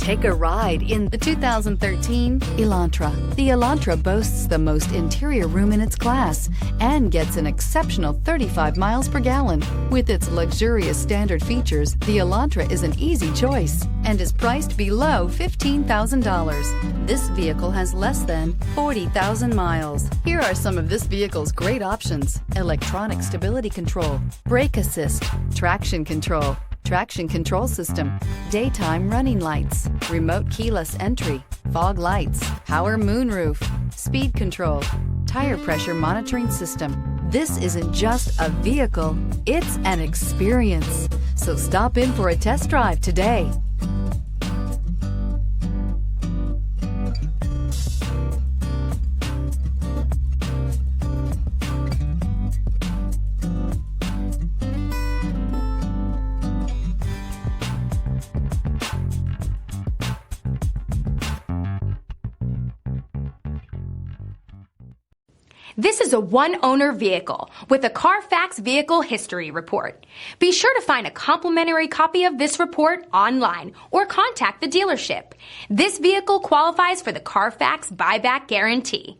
Take a ride in the 2013 Elantra. The Elantra boasts the most interior room in its class and gets an exceptional 35 miles per gallon. With its luxurious standard features, the Elantra is an easy choice and is priced below $15,000. This vehicle has less than 40,000 miles. Here are some of this vehicle's great options: electronic stability control, brake assist, traction control system, daytime running lights, remote keyless entry, fog lights, power moonroof, speed control, tire pressure monitoring system. This isn't just a vehicle, it's an experience. So stop in for a test drive today. This is a one-owner vehicle with a CARFAX Vehicle History Report. Be sure to find a complimentary copy of this report online or contact the dealership. This vehicle qualifies for the CARFAX Buyback Guarantee.